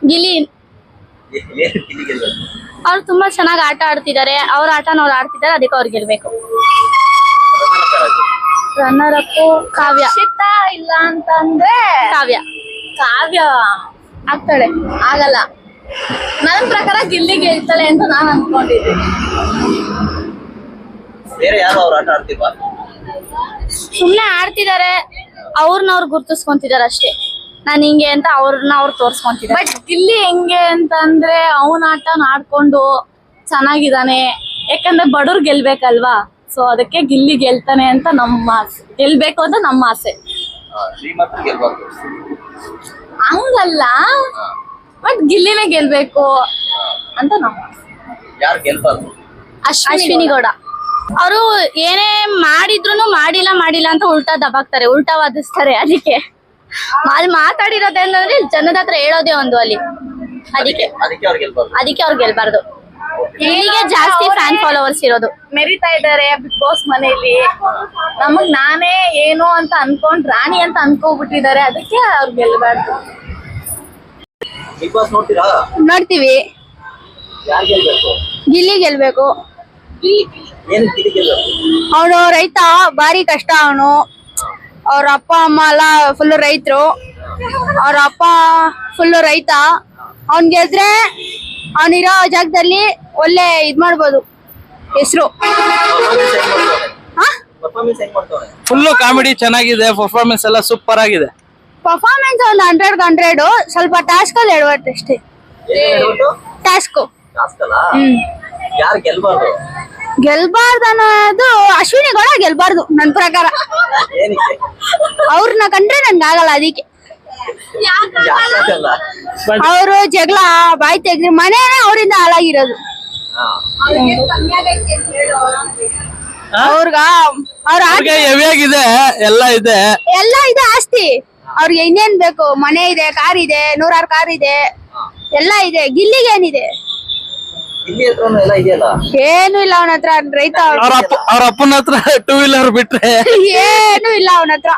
ಗಿಲ್ಲಿ ಗಿಲ್ಲಿ ಗೆಲ್ಬೇಕು. ಅವ್ರು ತುಂಬಾ ಚೆನ್ನಾಗಿ ಆಟ ಆಡ್ತಿದ್ದಾರೆ, ಅವ್ರ ಆಟನ ಅವ್ರು ಆಡ್ತಿದ್ದಾರೆ, ಅದಕ್ಕೆ ಅವ್ರು ಗೆಲ್ಬೇಕು. ರನ್ನರ್ ಅಪ್ ಕಾವ್ಯ. ಇಲ್ಲ ಅಂತಂದ್ರೆ ಕಾವ್ಯ ಆಗ್ತಾಳೆ, ಆಗಲ್ಲ. ನನ್ನ ಪ್ರಕಾರ ಗಿಲ್ಲಿ ಗೆಲ್ತಾಳೆ ಅಂತ ನಾನು ಅನ್ಕೊಂಡಿದ್ದೀನಿ. ಬೇರೆ ಯಾರು ಅವ್ರ ಆಟ ಆಡ್ತಿಲ್ವಾ? ಸುಮ್ನೆ ಆಡ್ತಿದ್ದಾರೆ, ಅವ್ರನ್ನ ಅವ್ರು ಗುರ್ತಿಸ್ಕೊಂತಿದಾರೆ ಅಷ್ಟೇ. ನಾನ್ ಹಿಂಗೆ ಅಂತ ಅವ್ರನ್ನ ಅವ್ರು ತೋರ್ಸ್ಕೊಂತಿದ್ದಾರೆ. ಬಟ್ ಗಿಲ್ಲಿ ಹೆಂಗೆ ಅಂತಂದ್ರೆ ಅವನ ಆಟ ಆಡ್ಕೊಂಡು ಚೆನ್ನಾಗಿದ್ದಾನೆ, ಯಾಕಂದ್ರೆ ಬಡವ್ರು ಗೆಲ್ಬೇಕಲ್ವಾ. ಸೊ ಅದಕ್ಕೆ ಗಿಲ್ಲಿ ಗೆಲ್ತಾನೆ ಅಂತ ನಮ್ಮ ಆಸೆ, ಗೆಲ್ಬೇಕು ಅಂತ ನಮ್ಮ ಆಸೆ. ಶ್ರೀಮಂತರು ಗೆಲ್ಬಾರ್ದು ಹಂಗಲ್ಲ, ಬಟ್ ಗಿಲ್ಲಿನೇ ಗೆಲ್ಬೇಕು ಅಂತ ನಮ್ಮ ಆಸೆ. ಯಾರು ಗೆಲ್ಬಾರ್ದು? ಅಶ್ವಿನಿ ಗೌಡ. ಅವರು ಏನೇ ಮಾಡಿದ್ರು ಮಾಡಿಲ್ಲ ಅಂತ ಉಲ್ಟಾ ದಬಾಕ್ತಾರೆ, ಉಲ್ಟಾ ವಾದಿಸ್ತಾರೆ. ಅದಕ್ಕೆ ಅಲ್ಲಿ ಮಾತಾಡಿರೋದೇನಂದ್ರೆ ಜನದ ಹತ್ರ ಹೇಳೋದೇ ಒಂದು ಅಲ್ಲಿ. ಅದಕ್ಕೆ ಅವ್ರು ಗೆಲ್ಬಾರ್ದು. ಇಲ್ಲಿಗೆ ಜಾಸ್ತಿ ಫ್ಯಾನ್ ಫಾಲೋವರ್ಸ್ ಇರೋದು. ಮೆರಿತಾ ಇದ್ದಾರೆ ಬಿಗ್ ಬಾಸ್ ಮನೆಯಲ್ಲಿ. ನಮಗ್ ನಾನೇ ಏನು ಅಂತ ಅನ್ಕೊಂಡ್ ರಾಣಿ ಅಂತ ಅನ್ಕೋಬಿಟ್ಟಿದ್ದಾರೆ, ಅದಕ್ಕೆ ಅವ್ರು ಗೆಲ್ಬಾರ್ದು. ಬಿಗ್ ಬಾಸ್ ನೋಡ್ತೀರಾ? ನೋಡ್ತೀವಿ. ಯಾರು ಗೆಲ್ಬೇಕು? ಗಿಲ್ಲಿ ಗೆಲ್ಬೇಕು. ಏನು ಗಿಲ್ಲಿ ಗೆಲ್ಬೇಕು? ಅವನು ರೈತ, ಭಾರಿ ಕಷ್ಟ. ಅವನು ಅವ್ರ ಅಪ್ಪ ಅಮ್ಮ ಎಲ್ಲ ಫುಲ್ ರೈತರು. ಅವ್ರ ಅಪ್ಪ ಫುಲ್ ರೈತ. ಅವ್ನ್ ಗೆದ್ರೆ ಅವನಿರೋ ಜಾಗದಲ್ಲಿ ಒಳ್ಳೆ ಇದ್ ಮಾಡ್ಬೋದು, ಹೆಸರು. ಫುಲ್ ಕಾಮಿಡಿ ಚೆನ್ನಾಗಿದೆ, ಪರ್ಫಾರ್ಮೆನ್ಸ್ ಎಲ್ಲ ಸೂಪರ್ ಆಗಿದೆ. ಪರ್ಫಾರ್ಮೆನ್ಸ್ ಒಂದು 100 ಸ್ವಲ್ಪ ಟಾಸ್ಕ್ ಅಲ್ಲಿ ಎಡವಟ್ಟು ಅಷ್ಟೇ. ಟಾಸ್ಕ್ ಯಾರು ಗೆಲ್ಬಾರ್ದು? ಗೆಲ್ಬಾರ್ದು ಅನ್ನೋದು ಅಶ್ವಿನಿ ಗೌಡ ಗೆಲ್ಬಾರ್ದು ನನ್ ಪ್ರಕಾರ. ಅವ್ರನ್ನ ಕಂಡ್ರೆ ನನ್ಗೆ ಆಗಲ್ಲ. ಅದಕ್ಕೆ ಅವರು ಜಗಳ ಬಾಯಿ ತೆಗ್ರಿ ಮನೇನೆ ಅವರಿಂದ ಹಾಳಾಗಿರೋದು. ಅವ್ರಿಗೆ ಹೆವಿಯಾಗಿದೆ, ಎಲ್ಲ ಇದೆ ಆಸ್ತಿ. ಅವ್ರಿಗೆ ಇನ್ನೇನ್ ಬೇಕು? ಮನೆ ಇದೆ, ಕಾರ್ ಇದೆ, 100 ಕಾರ್ ಇದೆ, ಎಲ್ಲ ಇದೆ. ಗಿಲ್ಲಿಗೆ ಏನಿದೆ? ಏನು ಇಲ್ಲ ಅವನ ಹತ್ರ. ರೈತ. ಅವ್ರ ಅಪ್ಪನ ಹತ್ರ 2 ವೀಲರ್ ಬಿಟ್ರೆ ಏನು ಇಲ್ಲ ಅವನ ಹತ್ರ.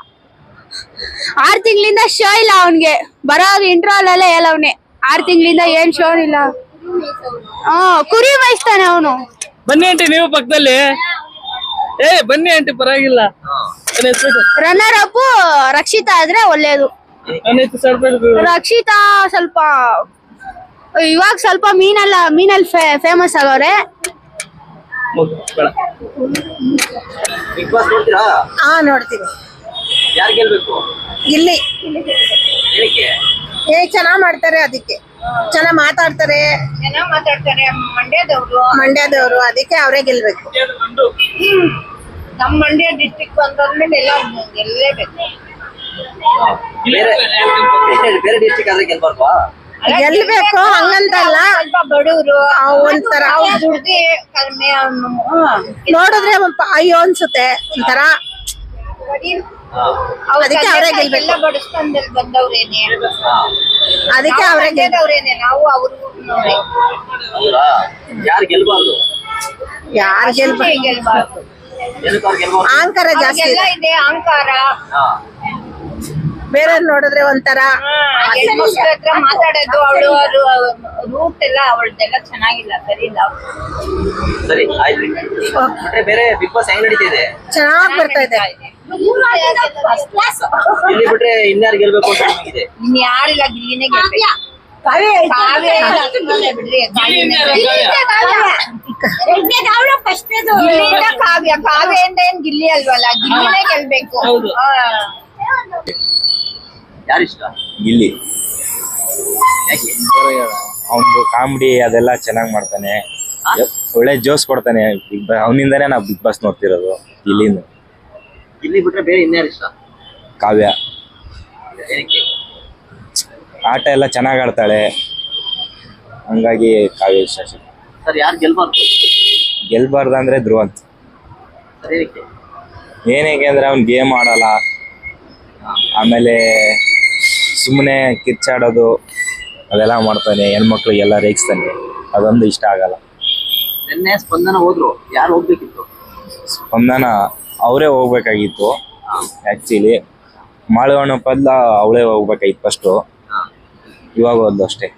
6 ತಿಂಗಳಿಂದ ಶೋ ಇಲ್ಲ ಅವನ್ಗೆ. ಬರೋದು ಇಂಟ್ರೋಲ್ ಅಲ್ಲೇ ಹೇಳವ್ನೆ. 6 ತಿಂಗಳಿಂದ ಏನ್ ಶೋ ಇಲ್ಲ. ಕುರಿ ಮೇಯಿಸ್ತಾನೆ ಅವನು. ಬನ್ನಿ ಆಂಟಿ ನೀವು ಪಕ್ಕದಲ್ಲಿ. ಬನ್ನಿ ಆಂಟಿ, ಪರವಾಗಿಲ್ಲ. ರನ್ನರ್ ಅಪ್ ರಕ್ಷಿತಾ ಆದ್ರೆ ಒಳ್ಳೇದು. ರಕ್ಷಿತಾ ಸ್ವಲ್ಪ ಇವಾಗ ಸ್ವಲ್ಪ ಮೀನಲ್ಲಿ ಫೇಮಸ್ ಆಗವ್ರೆ. ಬಿಗ್ ಬಾಸ್ ನೋಡ್ತೀರಾ? ನೋಡ್ತೀವಿ. ಯಾರು ಗೆಲ್ಬೇಕು? ಗಿಲ್ಲಿ. ಏನಕ್ಕೆ? ಚೆನ್ನಾಗ್ ಮಾಡ್ತಾರೆ, ಅದಕ್ಕೆ ಚೆನ್ನಾಗ್ ಮಾತಾಡ್ತಾರೆ. ಮಂಡ್ಯದವ್ರು ಅದಕ್ಕೆ ಅವರೇ ಗೆಲ್ಬೇಕು. ನಮ್ಮ ಮಂಡ್ಯ ಡಿಸ್ಟ್ರಿಕ್ಟ್ ಬಂದ್ಮೇಲೆ ಎಲ್ಲ ಗೆಲ್ಲೇಬೇಕು. ಬೇರೆ ಡಿಸ್ಟ್ರಿಕ್ಟ್ ಆದ್ರೆ ಗೆಲ್ಬಾರ್ವಾ? ಗೆಲ್ಬೇಕು ಹಂಗಂತಲ್ಲ. ಸ್ವಲ್ಪ ಬಡವರು ಒಂಥರ ದುಡ್ಡಿ ಕಡಿಮೆ ನೋಡಿದ್ರೆ ಅಯ್ಯೋ ಅನ್ಸುತ್ತೆ ಒಂಥರ. ಅದಕ್ಕೆ ಅವರೇ ಗೆಲ್ಬೇಕು. ಬಡಸ್ತಾನದಲ್ಲಿ ಬಂದವ್ರೇನೆ, ಅದಕ್ಕೆ ಅವರೇ ಗೆದ್ದವ್ರೇನೆ. ನಾವು ಅವ್ರು ಯಾರು ಗೆಲ್ಬಾರ್ದು? ಗೆಲ್ಬಾರ್ದು. ಅಹಂಕಾರ ಜಾಸ್ತಿ ಇದೆ. ಅಹಂಕಾರ ಬೇರೆ ನೋಡಿದ್ರೆ ಒಂಥರ ಮಾತಾಡೋದು. ಅವಳು ರೂಟ್ ಎಲ್ಲ ಅವಳದೆಲ್ಲ ಚೆನ್ನಾಗಿಲ್ಲ, ಸರಿ ಇಲ್ಲ. ಸರಿ ಆಯ್ತು. ಬೇರೆ ಬಿಗ್ ಬಾಸ್ ಹೆಂಗ್ ನಡೀತಿದೆ? ಚೆನ್ನಾಗಿ ಬರ್ತಾ ಇದೆ. ಇಲ್ಲಿ ಬಿಟ್ರೆ ಇನ್ಯಾರು ಗೆಲ್ಬೇಕು ಅಂತ ನಿಮಗಿದೆ? ಇನ್ಯಾರಿಲ್ಲ, ಗಿಲ್ಲಿನೇ ಗೆಲ್ಬೇಕು. ಕಾವ್ಯಿಂದ ಏನ್ ಗಿಲ್ಲಿ ಅಲ್ವಲ್ಲ, ಗಿಲ್ಲಿನೇ ಗೆಲ್ಬೇಕು. ಯಾರಿಷ್ಟ? ಗಿಲ್ಲಿ. ಅವನು ಕಾಮಿಡಿ ಅದೆಲ್ಲ ಚೆನ್ನಾಗಿ ಮಾಡ್ತಾನೆ, ಒಳ್ಳೆ ಜೋಸ್ ಕೊಡ್ತಾನೆ. ಅವನಿಂದಾನೇ ನಾವು ಬಿಗ್ ಬಾಸ್ ನೋಡ್ತಿರೋದು. ಗಿಲ್ಲಿ ಬಿಟ್ರೆ ಬೇರೆ ಇನ್ಯಾರು ಇಷ್ಟ? ಕಾವ್ಯ. ಆಟ ಎಲ್ಲ ಚೆನ್ನಾಗಿ ಆಡ್ತಾಳೆ, ಹಂಗಾಗಿ ಕಾವ್ಯ ಇಷ್ಟ. ಸರ್ ಯಾರು ಗೆಲ್ಬಾರ್ದು? ಗೆಲ್ಬಾರ್ದು ಅಂದ್ರೆ ಧ್ರುವಂತ್. ಏನಕ್ಕೆ ಅಂದ್ರೆ ಅವ್ನು ಗೇಮ್ ಆಡಲ್ಲ, ಆಮೇಲೆ ಸುಮ್ಮನೆ ಕಿರ್ಚಾಡೋದು ಅದೆಲ್ಲ ಮಾಡ್ತಾನೆ, ಹೆಣ್ಮಕ್ಳಿಗೆಲ್ಲ ರೇಗಿಸ್ತಾನೆ. ಅದೊಂದು ಇಷ್ಟ ಆಗಲ್ಲ. ನಿನ್ನೆ ಸ್ಪಂದನ ಹೋದ್ರು, ಯಾರು ಹೋಗ್ಬೇಕಿತ್ತು? ಸ್ಪಂದನ ಅವರೇ ಹೋಗ್ಬೇಕಾಗಿತ್ತು. ಆ್ಯಕ್ಚುಲಿ ಮಾಳವಣ್ಣ ಪದ್ಲ ಅವಳೇ ಹೋಗ್ಬೇಕಾಗಿತ್ತು ಫಸ್ಟು, ಇವಾಗ ಹೋದ್ಲು ಅಷ್ಟೇ.